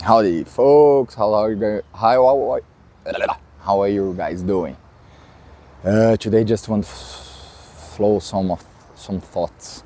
Howdy, folks. How are you guys doing? Today, just want to flow some thoughts.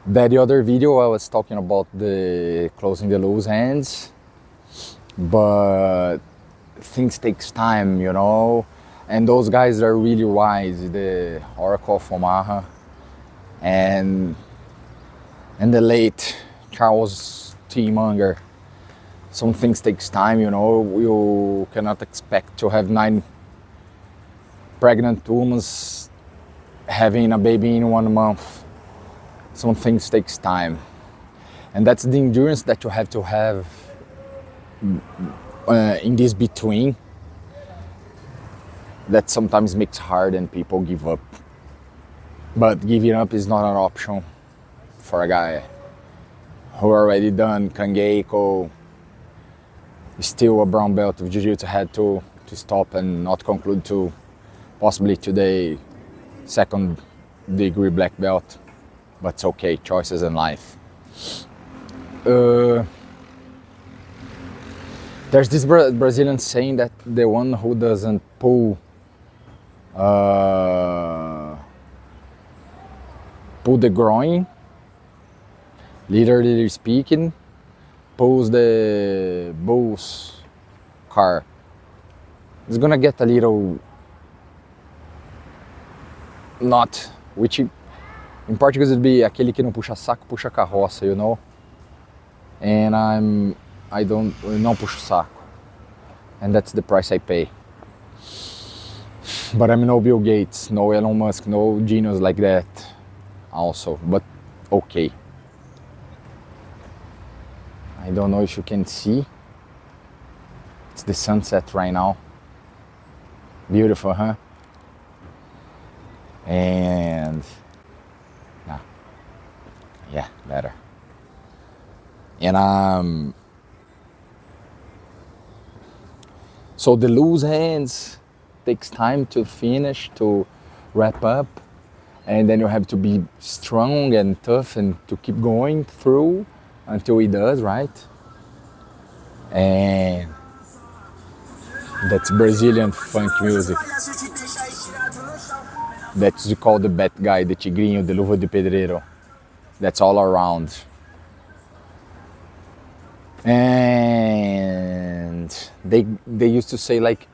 That the other video I was talking about the closing the loose ends, but things takes time, And those guys are really wise. The Oracle of Omaha and the late Charles T. Munger. Some things takes time, You cannot expect to have 9 pregnant women having a baby in 1 month. Some things takes time, and that's the endurance that you have to have in this between. That sometimes makes hard and people give up. But giving up is not an option for a guy who already done Kangeiko. Still a brown belt of jiu-jitsu, had to stop and not conclude to possibly today 2nd degree black belt, but it's okay, choices in life. There's this Brazilian saying that the one who doesn't pull the groin, literally speaking, pulls the bull's car. It's gonna get a little not, which in Portuguese would be aquele que não puxa saco, puxa carroça, And eu não puxo saco. And that's the price I pay. But I'm no Bill Gates, no Elon Musk, no genius like that also, but okay. I don't know if you can see. It's the sunset right now. Beautiful, huh? And yeah, better. And so the loose hands takes time to finish, to wrap up, and then you have to be strong and tough and to keep going through until it does, right? And that's Brazilian funk music. That's called the Bat Guy, the Tigrinho, the Luva de Pedreiro. That's all around. And they used to say, like,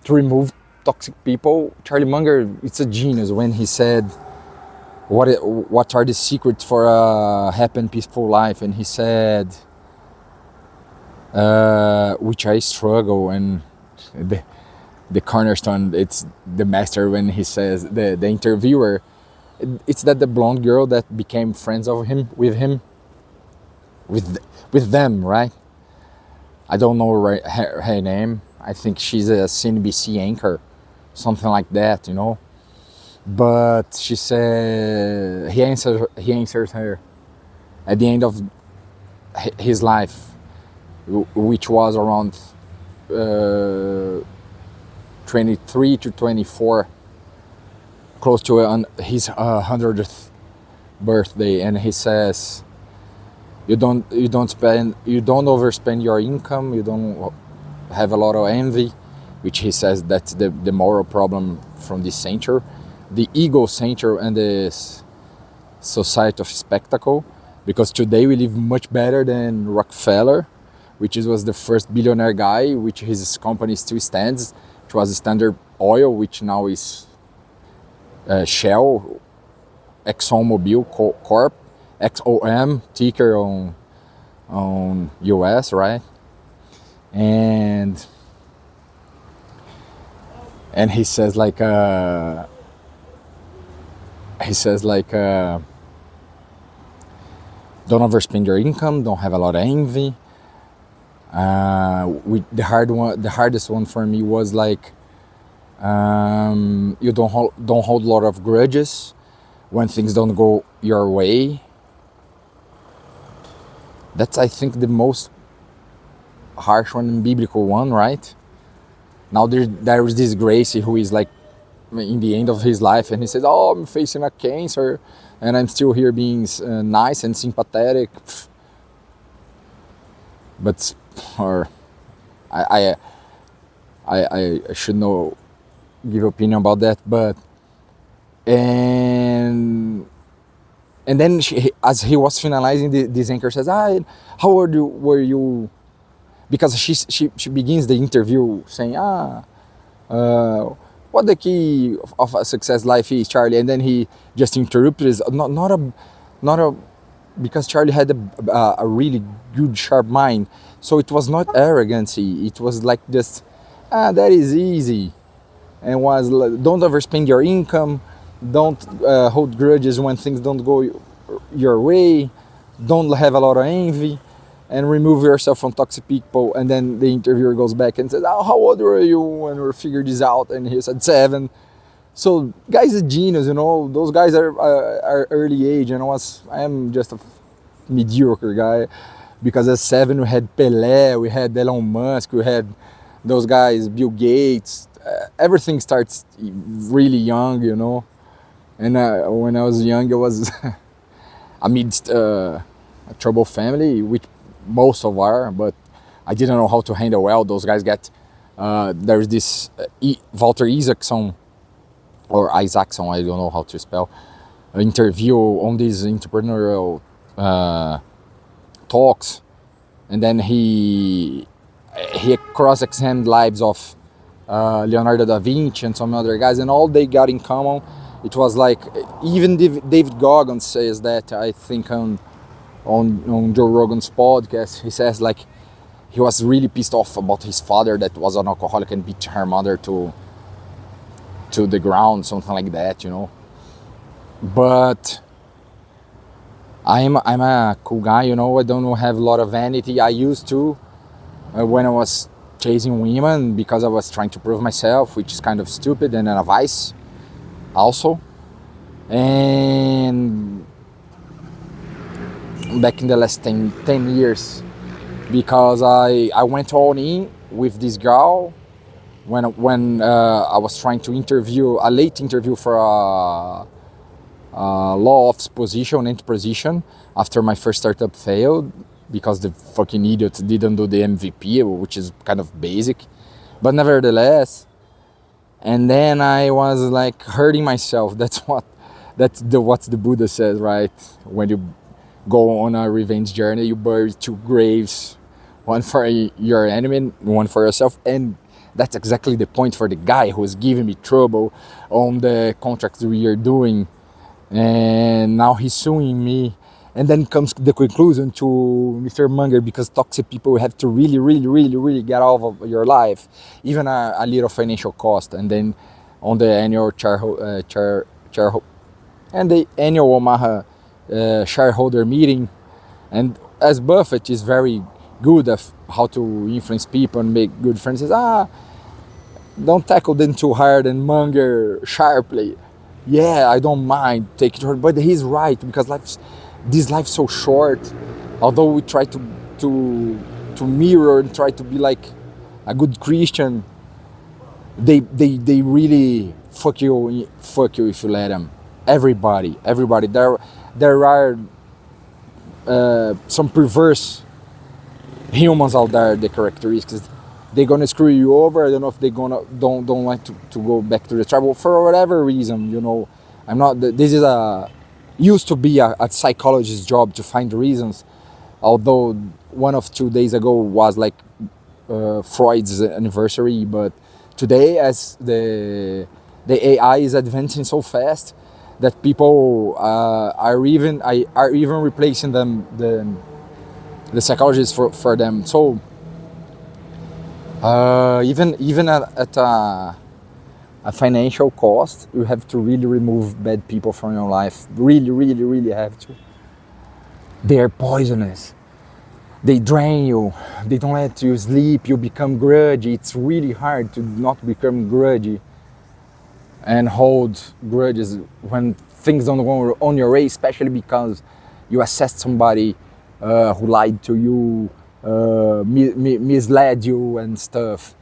to remove toxic people. Charlie Munger, it's a genius when he said, what are the secrets for a happy and peaceful life? And he said, which I struggle, and the cornerstone, it's the master when he says, the interviewer, it's that the blonde girl that became friends of him, with them, right? I don't know her name. I think she's a CNBC anchor, something like that, But she said he answers her at the end of his life, which was around 23 to 24, close to his 100th birthday, and he says, you don't overspend your income, you don't have a lot of envy, which he says that's the moral problem from this century, the ego century and the society of spectacle, because today we live much better than Rockefeller, which was the first billionaire guy, which his company still stands, which was Standard Oil, which now is Shell, ExxonMobil Corp, XOM, ticker on US, right? And he says like don't overspend your income, don't have a lot of envy. The hardest one for me was like, you don't hold a lot of grudges when things don't go your way. That's, I think, the most harsh one and biblical one, right? Now there is this Gracie who is like in the end of his life, and he says, "Oh, I'm facing a cancer, and I'm still here being nice and sympathetic." but or I I should know give opinion about that, but and and then as he was finalizing, this anchor says, how were you, because she begins the interview saying, uh, what the key of a success life is, Charlie, and then he just interrupts, not a because Charlie had a really good sharp mind, so it was not arrogancy, it was like just, that is easy, and was like, don't overspend your income, don't hold grudges when things don't go your way, don't have a lot of envy, and remove yourself from toxic people. And then the interviewer goes back and says, how old were you when we figured this out? And he said 7. So guy's a genius, those guys are early age, and I am just a mediocre guy, because at 7 we had Pelé, we had Elon Musk, we had those guys, Bill Gates. Everything starts really young, and when I was young, I was amidst a troubled family, which most of are, but I didn't know how to handle well. Those guys get, there's this Walter Isaacson, or Isaacson, I don't know how to spell, interview on these entrepreneurial talks, and then he cross-examined lives of Leonardo da Vinci and some other guys, and all they got in common, it was like, even David Goggins says that, I think on Joe Rogan's podcast, he says like he was really pissed off about his father that was an alcoholic and beat her mother to the ground, something like that, But I'm a cool guy, I don't have a lot of vanity. I used to when I was chasing women, because I was trying to prove myself, which is kind of stupid and a vice also. And back in the last 10 years, because I went all in with this girl when I was trying to a late interview for a law office position, entry position, after my first startup failed, because the fucking idiot didn't do the MVP, which is kind of basic, but nevertheless. And then I was like hurting myself. That's what the Buddha says, right? When you go on a revenge journey, you bury 2 graves, one for your enemy, one for yourself. And that's exactly the point for the guy who was giving me trouble on the contracts we are doing, and now he's suing me. And then comes the conclusion to Mr. Munger, because toxic people have to really, really, really, really get out of your life, even a little financial cost. And then on the annual and the annual Omaha shareholder meeting, and as Buffett is very good at how to influence people and make good friends, says, don't tackle them too hard, and Munger sharply, yeah, I don't mind, take it hard. But he's right, because this life's so short. Although we try to mirror and try to be like a good Christian, they really fuck you if you let them. Everybody. There are some perverse humans out there, the characteristics. They're gonna screw you over. I don't know if they're gonna don't like to go back to the tribal for whatever reason. I'm not. This is used to be a psychologist's job to find reasons. Although 1 of 2 days ago was like Freud's anniversary, but today, as the AI is advancing so fast, that people are even replacing them, the psychologists for them. So even at a financial cost, you have to really remove bad people from your life. Really, really, really have to. They're poisonous. They drain you. They don't let you sleep. You become grudgy. It's really hard to not become grudgy and hold grudges when things don't go on your way, especially because you assessed somebody who lied to you, misled you and stuff.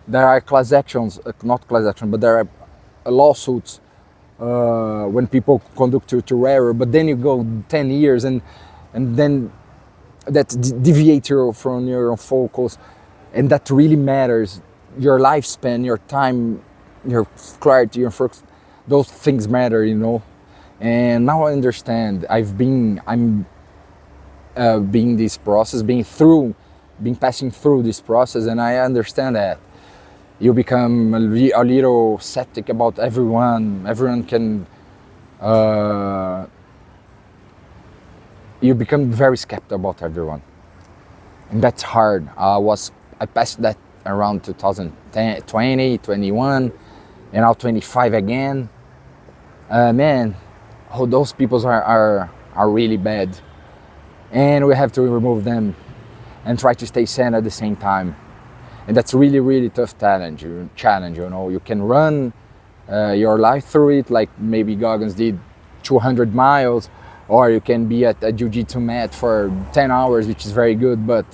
There are class actions, not class action, but there are lawsuits when people conduct you to error. But then you go 10 years and then deviate you from your focus, and that really matters. Your lifespan, your time, your clarity, your focus, those things matter, you know. And now I understand. I'm being this process, being passing through this process, and I understand that you become a little skeptic about everyone. Everyone can. You become very skeptical about everyone, and that's hard. I passed that around 2010, 20, 21, and now 25 again. Man, oh, those people are really bad, and we have to remove them and try to stay sane at the same time. And that's really, really tough challenge. You know, you can run your life through it, like maybe Goggins did, 200 miles, or you can be at a jiu-jitsu mat for 10 hours, which is very good. But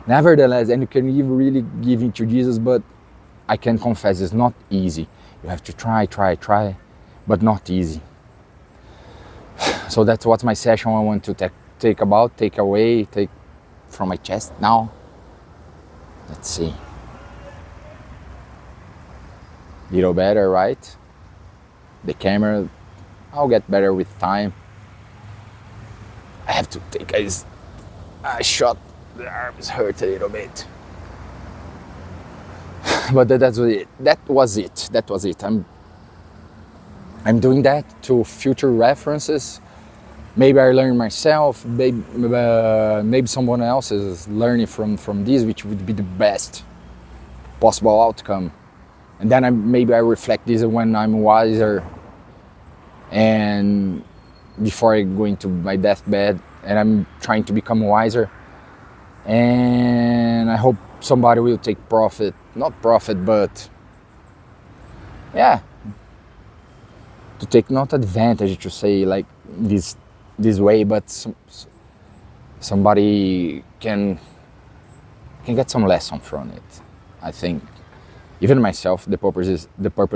nevertheless, and you can really give into Jesus, but I can confess it's not easy. You have to try, but not easy. So that's what my session I want to take from my chest now. Let's see. Little better, right? The camera, I'll get better with time. I have to take a shot. The arms hurt a little bit. But that was it. I'm doing that to future references. Maybe I learn myself, maybe someone else is learning from this, which would be the best possible outcome. And then maybe I reflect this when I'm wiser, and before I go into my deathbed, and I'm trying to become wiser. And I hope somebody will take not profit, but yeah, to take not advantage, to say like this way, but somebody can get some lesson from it. I think even myself, the purpose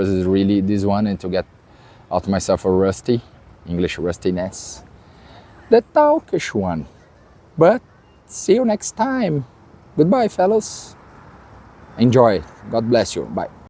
is really this one, and to get out of myself a English rustiness, the talkish one. But see you next time. Goodbye, fellas. Enjoy. God bless you. Bye.